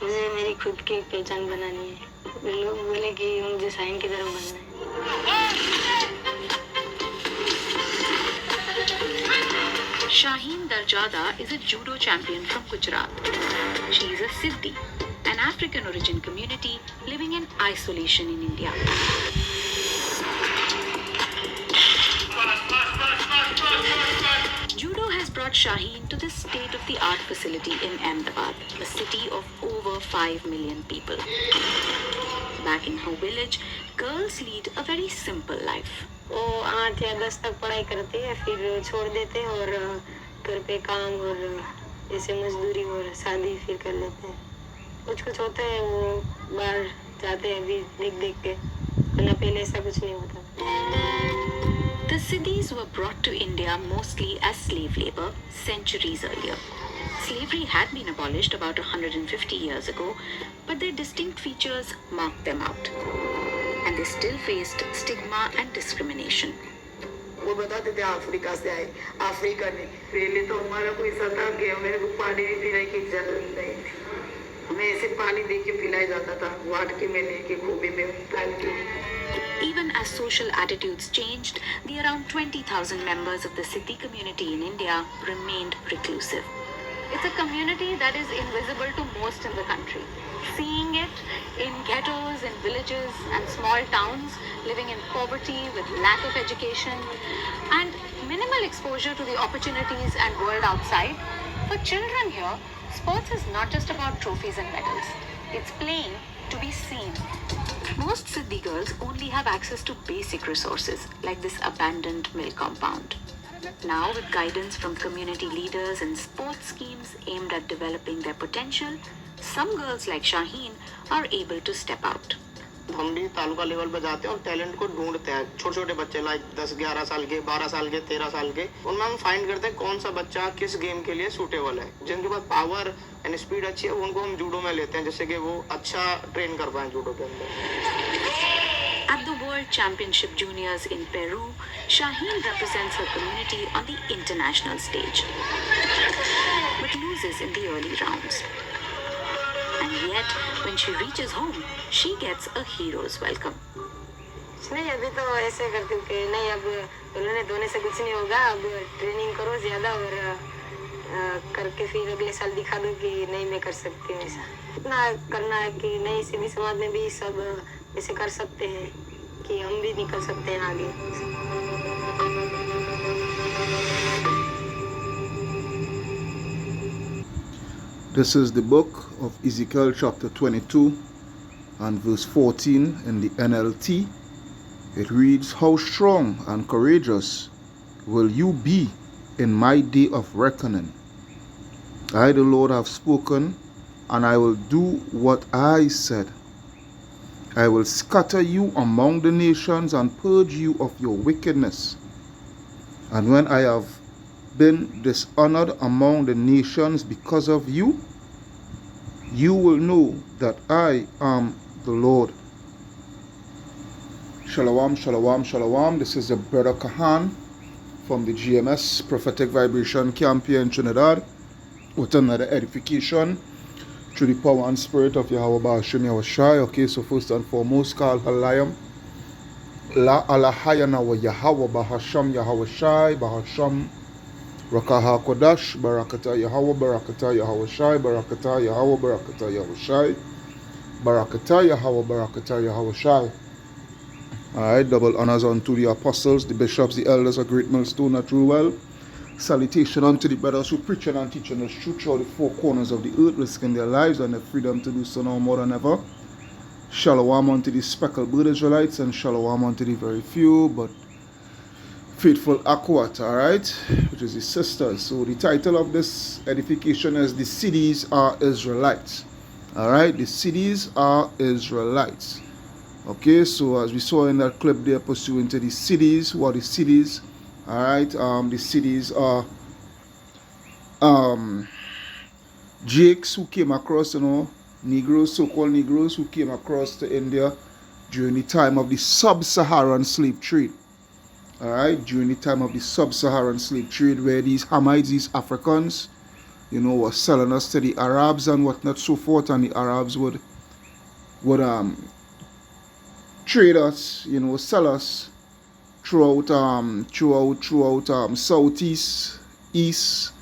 मुझे मेरी खुद की पहचान बनानी है। लोग बोले कि मुझे शाहीन की तरह बनना है। Shaheen Darjada is a judo champion from Gujarat. She is a Siddi, an African origin community living in isolation in India. Judo has brought Shaheen to this state-of-the-art facility in Ahmedabad, a city of over 5 million people. Back in her village, girls lead a very simple life. वो 8 या 10 तक पढ़ाई करते हैं, फिर छोड़ देते हैं और घर पे काम और जैसे मजदूरी और शादी फिर कर लेते हैं। कुछ होते हैं वो बाहर जाते हैं अभी देख के, वरना पहले ऐसा कुछ नहीं होता। The Siddis were brought to India mostly as slave labor centuries earlier. Slavery had been abolished about 150 years ago, but their distinct features marked them out. And they still faced stigma and discrimination. वो बताते थे Africa से आए, Africa ने पहले तो हमारा कोई सता गया, मेरे को पानी भी पीने की जरूरत नहीं थी, हमें ऐसे पानी दे के पिलाया जाता था, वाट के में लेके खूबी में डाल के। Even as social attitudes changed, the around 20,000 members of the Siddi community in India remained reclusive. It's a community that is invisible to most in the country. Seeing it in ghettos, in villages and small towns, living in poverty with lack of education and minimal exposure to the opportunities and world outside, for children here, sports is not just about trophies and medals. It's playing to be seen. Most Siddhi girls only have access to basic resources like this abandoned mill compound. Now, with guidance from community leaders and sports schemes aimed at developing their potential, some girls like Shaheen are able to step out. हम भी taluka level पे जाते हैं और talent को ढूंढते हैं। छोटे छोटे बच्चे लाइक 10-11 साल के, 12 साल के, 13 साल के, उनमें हम फाइंड करते हैं कौन सा बच्चा किस गेम के लिए सूटेबल है। जिनके पास पावर एंड स्पीड अच्छी है उनको हम जूडो में लेते हैं, जिससे कि वो अच्छा ट्रेन कर पाए जूडो के अंदर। At the World Championship Juniors in Peru, Shaheen represents her community on the international stage, but loses in the early rounds. And yet, when she reaches home, she gets a hero's welcome. नहीं, अभी तो ऐसे करती हूँ कि नहीं, अब उन्होंने धोने से कुछ नहीं होगा, अब ट्रेनिंग करो ज़्यादा और करके फिर अगले साल दिखा दूँ कि नहीं मैं कर सकती हूँ। ऐसा इतना करना है कि नहीं, सिंधी समाज में भी सब ऐसे कर सकते हैं कि हम भी निकल सकते हैं आगे। This is the book of Ezekiel chapter 22 and verse 14 in the NLT. It reads, "How strong and courageous will you be in my day of reckoning? I, the Lord, have spoken, and I will do what I said. I will scatter you among the nations and purge you of your wickedness. And when I have been dishonored among the nations because of you, you will know that I am the Lord." Shalom, shalom, shalom. This is the Brother Kahan from the GMS Prophetic Vibration Camp here in Trinidad with another edification through the power and spirit of Yahweh Ba'ashem Yahushai. Okay, so first and foremost, call Halayam La Alahayana wa Yahweh Ba'ashem Yahushai Ba'ashem Rakaha Kodash, Barakata Yahweh, Barakata Yahushai, Barakata Yahweh, Barakata Yahushai, Barakata Yahweh, Barakata Yahushai. Alright, double honors unto the apostles, the bishops, the elders, a great millstone, a true well. Salutation unto the brothers who preach and teach the truth throughout the four corners of the earth, risking their lives and their freedom to do so now more than ever. Shalom unto the speckled blood Israelites, and shalom unto the very few but faithful Akwat, alright, which is his sisters. So the title of this edification is "The Cities Are Israelites." Alright, the cities are Israelites. Okay, so as we saw in that clip there, pursuant to the cities, who are the cities? Alright, the cities are Jakes who came across, Negroes, so-called Negroes who came across to India during the time of the sub-Saharan slave trade. Alright, during the time of the sub-Saharan slave trade, where these Hamites, these Africans, was selling us to the Arabs and whatnot, so forth, and the Arabs would trade us, sell us throughout southeast, east,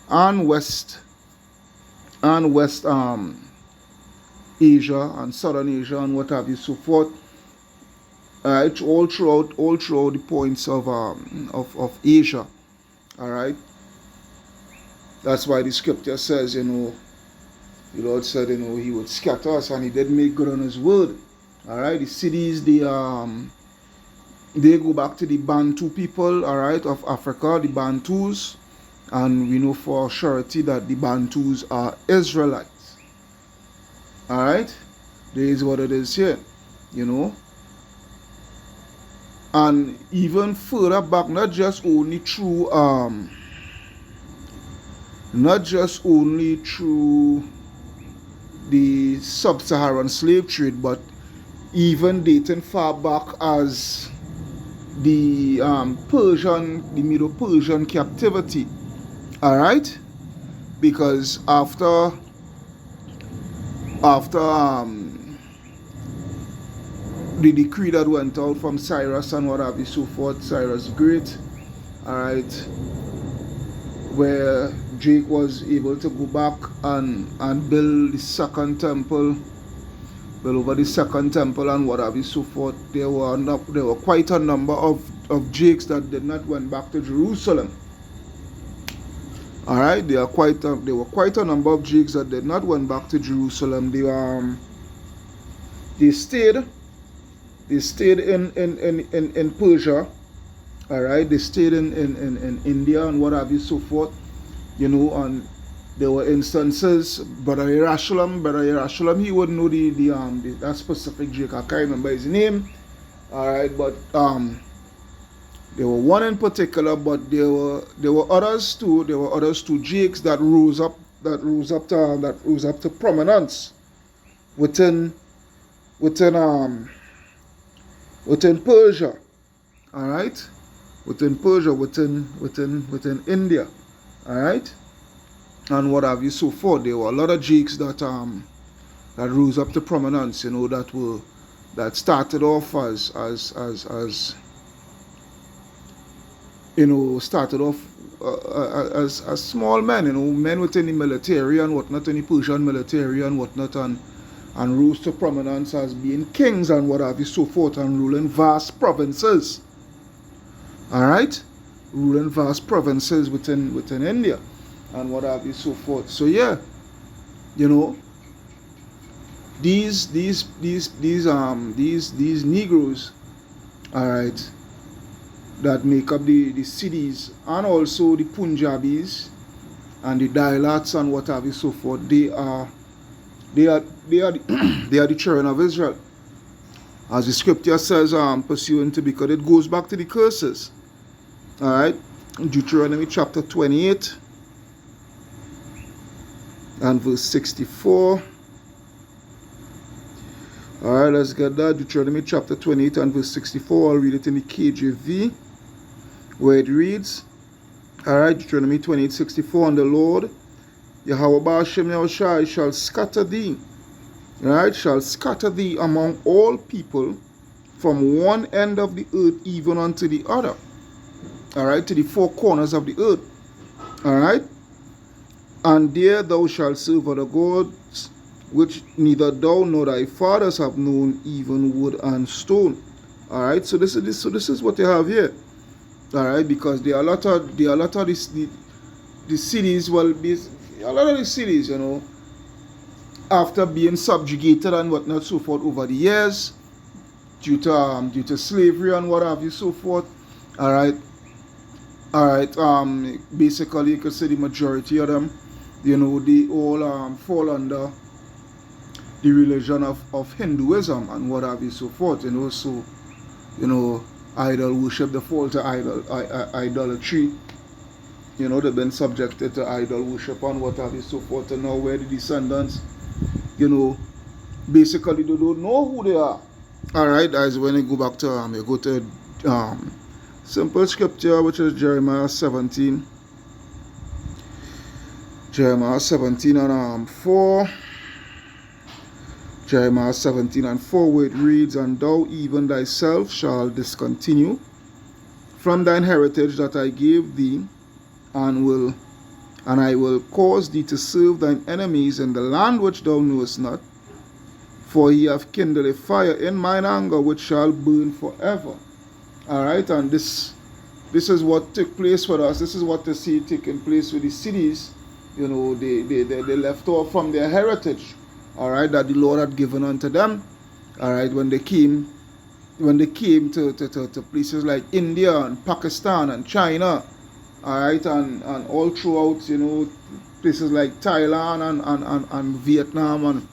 and west Asia and southern Asia and what have you, so forth. All throughout the points of Asia. All right. That's why the scripture says, the Lord said, He would scatter us, and He did make good on His word. All right. The cities, they go back to the Bantu people, all right, of Africa, the Bantus, and we know for surety that the Bantus are Israelites. All right. There is what it is here, And even further back, not just only through the sub-Saharan slave trade, but even dating far back as the Medo-Persian captivity. All right, because after the decree that went out from Cyrus and what have you, so forth, Cyrus the Great, all right, where Jake was able to go back and build the second temple, build over the second temple and what have you, so forth. There were quite a number of Jakes that did not went back to Jerusalem. All right, there were quite a number of Jakes that did not went back to Jerusalem. They stayed in Persia, all right. They stayed in India and what have you, so forth, and there were instances. Brother Yerushalayim, he wouldn't know that specific Jake. I can't remember his name, all right. But there were one in particular, but there were others too. There were others too, Jakes that rose up to prominence within Persia, all right, within Persia, within India, all right, and what have you, so forth. There were a lot of Jakes that rose up to prominence, that started off as small men, men within the military and whatnot, in the Persian military and whatnot, and rose to prominence as being kings and what have you, so forth, and ruling vast provinces. All right, ruling vast provinces within India and what have you, so forth. So yeah, these Negroes, all right, that make up the cities, and also the Punjabis and the Dailats and what have you, so forth. They are the children of Israel, as the scripture says, pursuant to, because it goes back to the curses. All right, Deuteronomy chapter 28 and verse 64. All right, let's get that. Deuteronomy chapter 28 and verse 64. I'll read it in the KJV, where it reads, all right, Deuteronomy 28:64, and the Lord Yahweh Ba'ashem Yahushai shall scatter thee, right? Shall scatter thee among all people from one end of the earth even unto the other, all right, to the four corners of the earth, all right. And there thou shalt serve other gods, which neither thou nor thy fathers have known, even wood and stone. All right. So this is what you have here. All right, because there are a lot of the cities. Well, a lot of the cities, after being subjugated and whatnot, so forth, over the years, due to slavery and what have you, so forth. All right. Basically, you could say the majority of them, they all fall under the religion of Hinduism and what have you, so forth. So idol worship, they fall to idolatry. They've been subjected to idol worship and what have you, so forth. And now where the descendants, basically they don't know who they are. All right, as when you go back to you go to simple scripture, which is Jeremiah 17 Jeremiah 17 and 4. Jeremiah 17 and 4, where it reads, And thou even thyself shalt discontinue from thine heritage that I gave thee, and I will cause thee to serve thine enemies in the land which thou knewest not. For he hath kindled a fire in mine anger which shall burn forever. Alright, and this is what took place with us. This is what they see taking place with the cities. You know, they left off from their heritage, alright, that the Lord had given unto them. Alright, when they came to places like India and Pakistan and China, alright, and all throughout, you know, places like Thailand and Vietnam and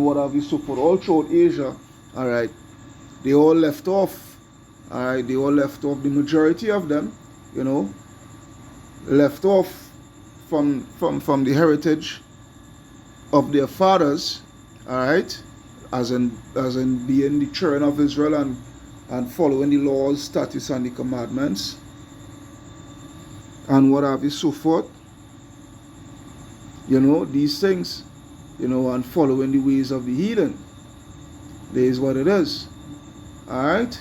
what have you, so forth, all throughout Asia, alright, they all left off, alright, the majority of them, you know, left off from the heritage of their fathers, alright, as in being the children of Israel and following the laws, statutes, and the commandments, and what have you, so forth. You know, these things, you know, and following the ways of the heathen. There is what it is. Alright?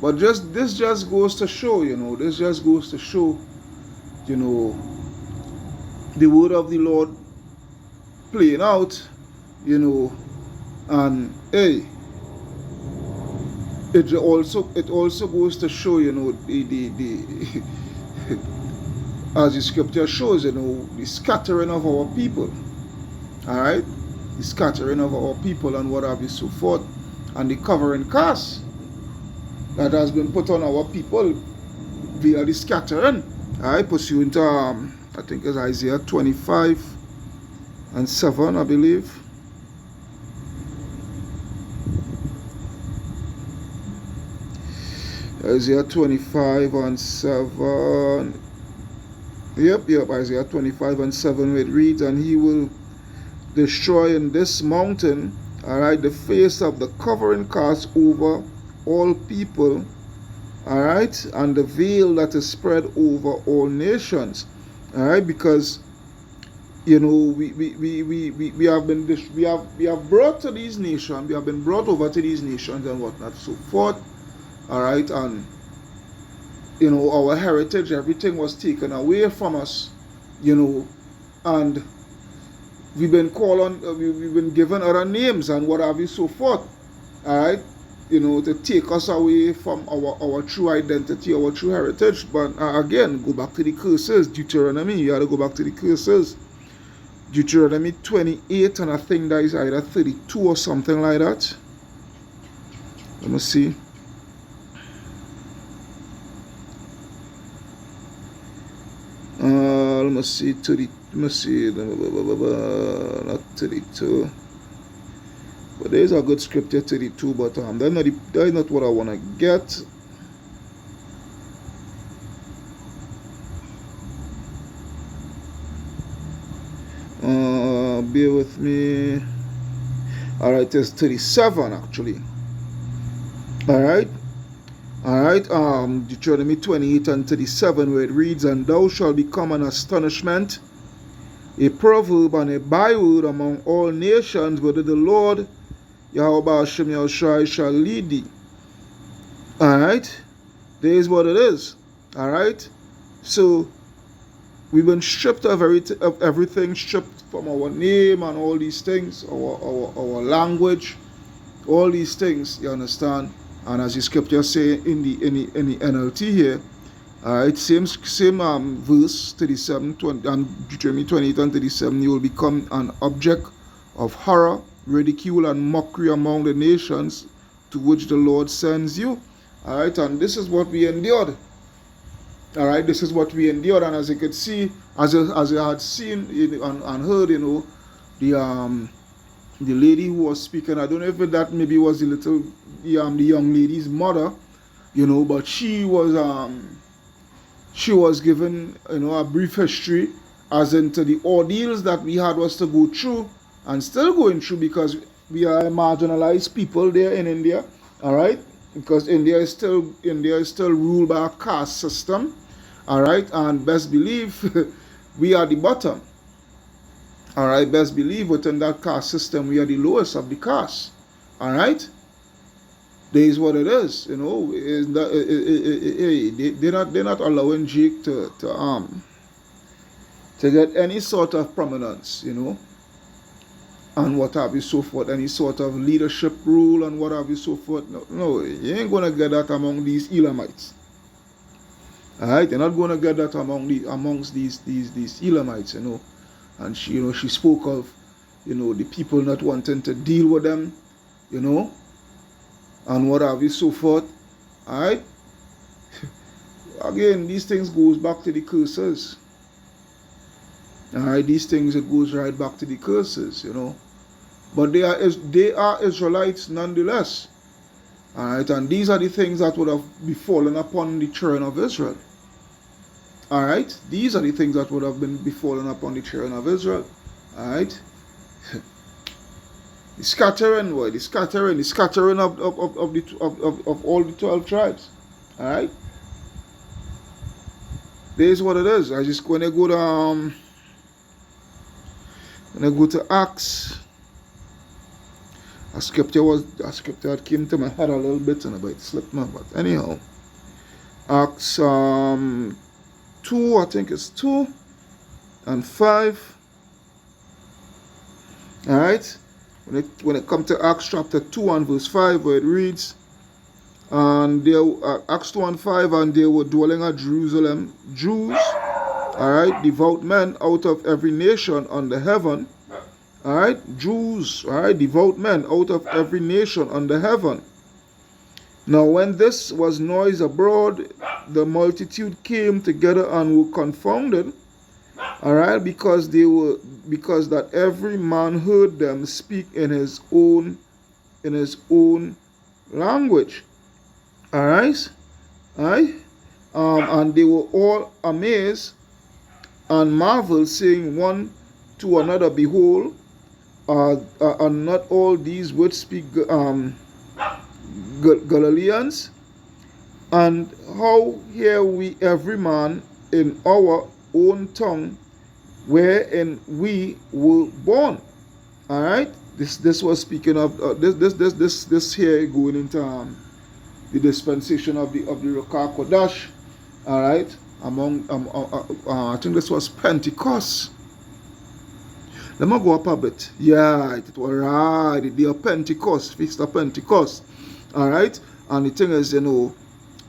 But this just goes to show, you know, you know, the word of the Lord playing out, you know, and hey, it also goes to show, you know, the as the scripture shows, you know, the scattering of our people. Alright? The scattering of our people and what have you, so forth, and the covering curse that has been put on our people via the scattering. Alright, pursuant to I think it's Isaiah 25 and 7, I believe. Isaiah 25 and 7. Yep, Isaiah 25 and 7, where it reads, And he will destroy in this mountain, alright, the face of the covering cast over all people, alright, and the veil that is spread over all nations, alright, because, you know, we have brought to these nations, we have been brought over to these nations and whatnot, so forth, alright, and you know, our heritage, everything was taken away from us, you know, and we've been called on, we've been given other names and what have you, so forth, alright, you know, to take us away from our true identity, our true heritage. But again, go back to the curses, Deuteronomy, you have to go back to the curses, Deuteronomy 28, and I think that is either 32 or something like that. Let me see. Let me see, not 32. But there is a good scripture 32, but that is not what I want to get. Bear with me. Alright, there's 37 actually. Alright, Deuteronomy 28 and 37, where it reads, And thou shalt become an astonishment, a proverb and a byword among all nations, whether the Lord Yahweh Hashem Yahushai shall lead thee. Alright, there is what it is. Alright, so we've been stripped of everything, stripped from our name and all these things, our language, all these things, you understand? And as the scripture say in the NLT here, alright, same verse 37, Deuteronomy 28 and 37, you will become an object of horror, ridicule, and mockery among the nations to which the Lord sends you. Alright, and this is what we endured. Alright, this is what we endured, and as you could see, as you had seen and heard, you know, the lady who was speaking, I don't know if that maybe was the young lady's mother, you know, but she was given, you know, a brief history as into the ordeals that we had was to go through and still going through, because we are marginalized people there in India, all right, because India is still ruled by a caste system, all right, and best believe we are the bottom, All right, best believe within that caste system, we are the lowest of the caste. All right, there is what it is. You know, they're not allowing Jake to get any sort of prominence. You know, and what have you so forth, any sort of leadership role and what have you so forth. No, you ain't gonna get that among these Elamites. All right, you're not gonna get that amongst these Elamites. You know, and she spoke of, you know, the people not wanting to deal with them, you know, and what have you so forth. All right. Again, these things goes back to the curses. All right, these things, it goes right back to the curses, you know. But they are Israelites nonetheless. All right, and these are the things that would have befallen upon the children of Israel. All right, these are the things that would have been befallen upon the children of Israel. All right, the scattering of all the 12 tribes. All right, this is what it is. I just going to go to Acts. A scripture that came to my head a little bit and about slipped my, but anyhow, Acts 2, I think it's 2 and 5. All right, when it comes to Acts chapter 2 and verse 5, where it reads, and there Acts 2 and 5, and they were dwelling at Jerusalem Jews, all right, devout men out of every nation under heaven. All right, Jews, all right, devout men out of every nation under heaven. Now when this was noise abroad, the multitude came together and were confounded, all right, because that every man heard them speak in his own language. All right, and they were all amazed and marveled, saying one to another, behold, are not all these which speak Galileans? And how hear we every man in our own tongue wherein we were born? All right, this was speaking of this here going into the dispensation of the Ruach Kodesh. All right, I think this was Pentecost. Let me go up a bit. Yeah, it was right. The day of Pentecost, Feast of Pentecost. All right, and the thing is, you know,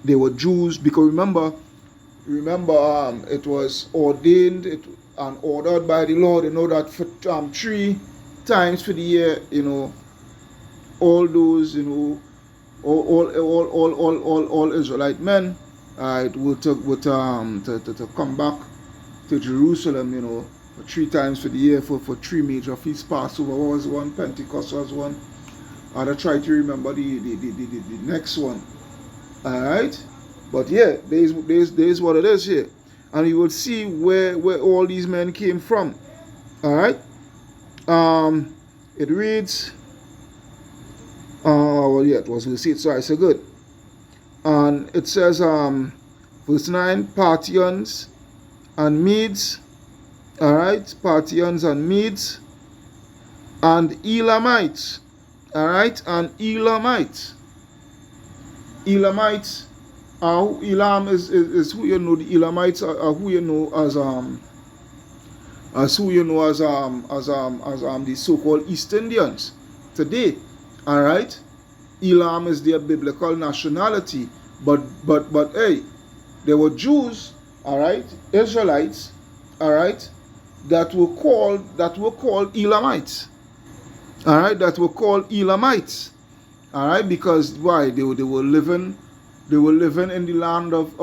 they were Jews, because remember, it was ordained and ordered by the Lord. You know that for 3 times for the year, you know, all those, you know, all Israelite men, would to come back to Jerusalem, you know, for 3 times for the year for 3 major feasts. Passover was one, Pentecost was one. And I try to remember the next one. All right, but yeah, there's what it is here, and you will see where all these men came from. All right, it reads. Well, yeah, it was received. Sorry, so good. And it says, verse 9, Parthians and Medes. All right, Parthians and Medes, and Elamites. All right, and Elamites. Elamites are Elam is who you know. The Elamites are who you know as the so-called East Indians today. All right, Elam is their biblical nationality, but hey, there were Jews, all right, Israelites, all right, that were called Elamites, all right, that were called Elamites, all right, because why? They were living in the land of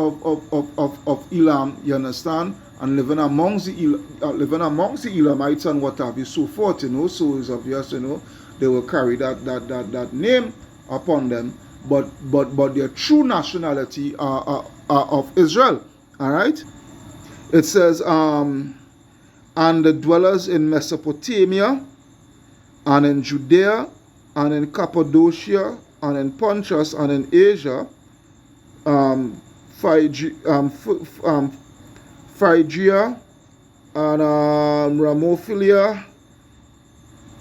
Elam, you understand, and living amongst the Elamites and what have you, so forth, you know. So it's obvious, you know, they will carry that name upon them, but their true nationality are of Israel. All right, it says, and the dwellers in Mesopotamia, and in Judea, and in Cappadocia, and in Pontus, and in Asia, Phrygia, and Ramophilia,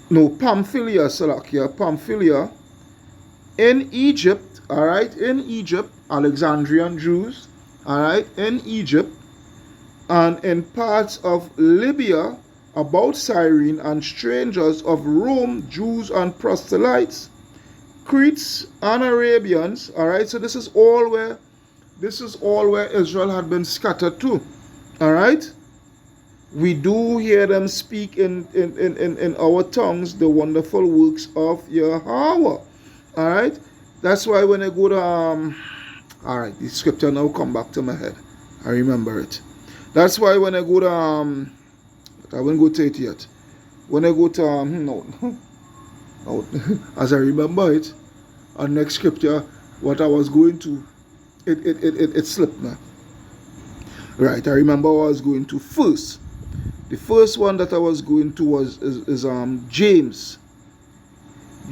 no, Pamphylia, Salakia, Pamphylia, in Egypt, all right, in Egypt, Alexandrian Jews, all right, in Egypt, and in parts of Libya, about Cyrene, and strangers of Rome, Jews and proselytes, Cretes and Arabians, all right, so this is all where Israel had been scattered to, all right. We do hear them speak in our tongues the wonderful works of Yahweh. Alright? That's why when I go to alright, the scripture now come back to my head. I remember it. That's why when I go to I won't go to it yet. When I go to no, as I remember it, our next scripture, what I was going to, it slipped now. Right, I remember what I was going to first. The first one that I was going to is James.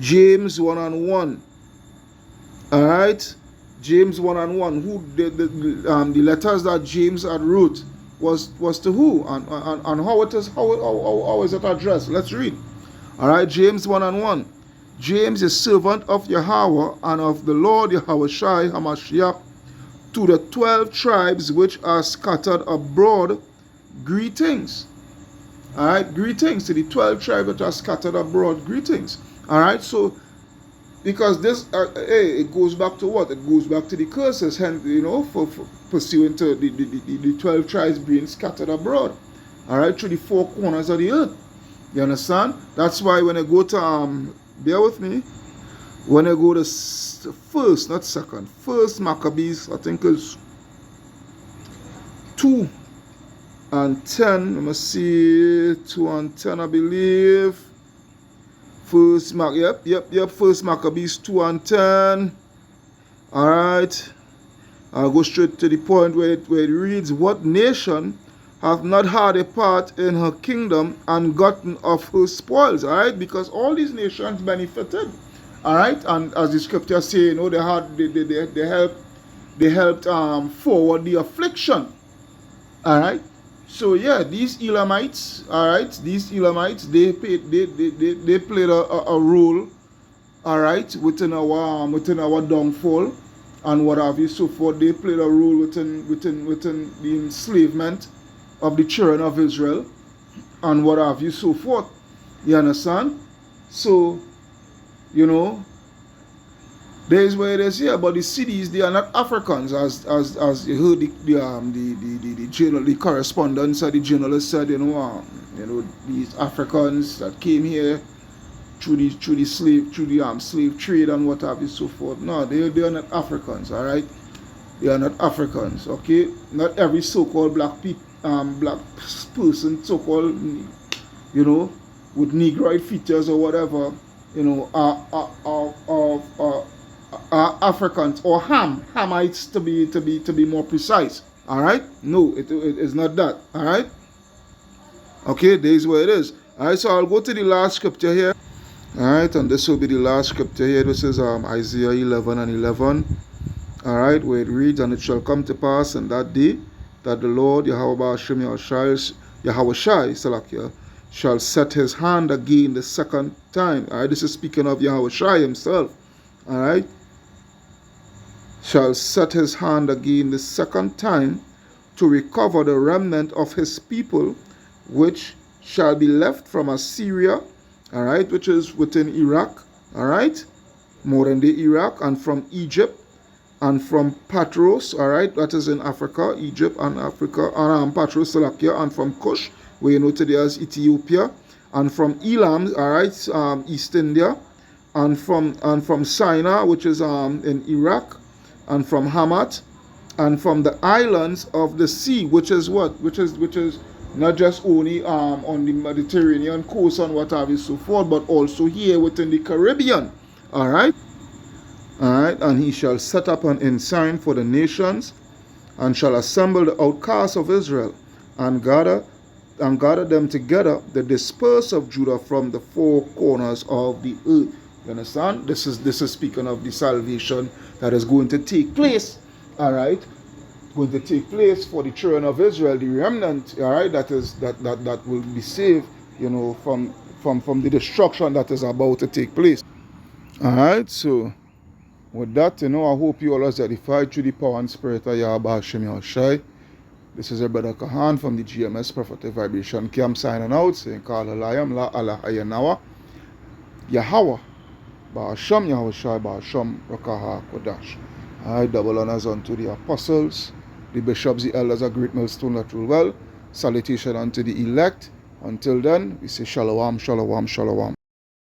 James 1 and 1. Alright? James 1 and 1. Who the letters that James had wrote was to who? And how is it addressed? Let's read. Alright, James 1 and 1. James is servant of Yahweh and of the Lord Yahweh Shai Hamashiach, to the 12 tribes which are scattered abroad, greetings. Alright, greetings to the 12 tribes that are scattered abroad, greetings. Alright, so because this, it goes back to what? It goes back to the curses, hence, for pursuant to the 12 tribes being scattered abroad. Alright, through the four corners of the earth. You understand? That's why when I go to, bear with me, when I go to first, not second, first Maccabees, I think it's 2 and 10. Let me see, 2 and 10, I believe. First Maccabees 2 and 10. Alright. I'll go straight to the point where it reads, what nation hath not had a part in her kingdom and gotten of her spoils? Alright, because all these nations benefited. Alright, and as the scripture say, they helped forward the affliction. Alright. So yeah, these Elamites, alright, they played a role, alright, within our downfall and what have you, so forth. They played a role within the enslavement of the children of Israel and what have you, so forth. You understand? So, there is where it is here, but the cities, they are not Africans, as you heard the correspondence or the journalist said, these Africans that came here through the slave trade and what have you, so forth. No, they are not Africans, all right. They are not Africans, okay. Not every so-called black person, so-called, with Negroid features or whatever, are Africans or Hamites to be more precise. All right? No, it is not that. All right? Okay, there is where it is. All right, so I'll go to the last scripture here. All right, and this will be the last scripture here. This is Isaiah 11 and 11. All right, where it reads, and it shall come to pass in that day that the Lord Yahweh Shai Salakia shall set his hand again the second time. All right, this is speaking of Yahweh Shai himself. All right, shall set his hand again the second time to recover the remnant of his people, which shall be left from Assyria, all right, which is within Iraq, all right, modern day Iraq, and from Egypt, and from Patros, all right, that is in Africa, Egypt and Africa, and Patros, Salakia, and from Kush, where today as Ethiopia, and from Elam, all right, East India, and from Sinai, which is in Iraq, and from Hamat, and from the islands of the sea, which is what? Which is not just only on the Mediterranean coast and what have you, so forth, but also here within the Caribbean. All right, and he shall set up an ensign for the nations, and shall assemble the outcasts of Israel, and gather them together, the dispersed of Judah from the four corners of the earth. You understand? This is speaking of the salvation that is going to take place. All right, going to take place for the children of Israel, the remnant. All right, that will be saved. From from the destruction that is about to take place. Alright, so with that, I hope you all are edified through the power and spirit of Yahweh Hashem Yahushai. This is your brother Kahan from the GMS Prophetic Vibration Camp signing out, saying Kal Halayam La Allah Ayanawa Yahweh Ba'asham Yahushai Ba'asham Rakaha Kodash. Alright, double honors unto the apostles, the bishops, the elders, a great millstone that rule well. Salutation unto the elect. Until then, we say Shalom, Shalom, Shalom.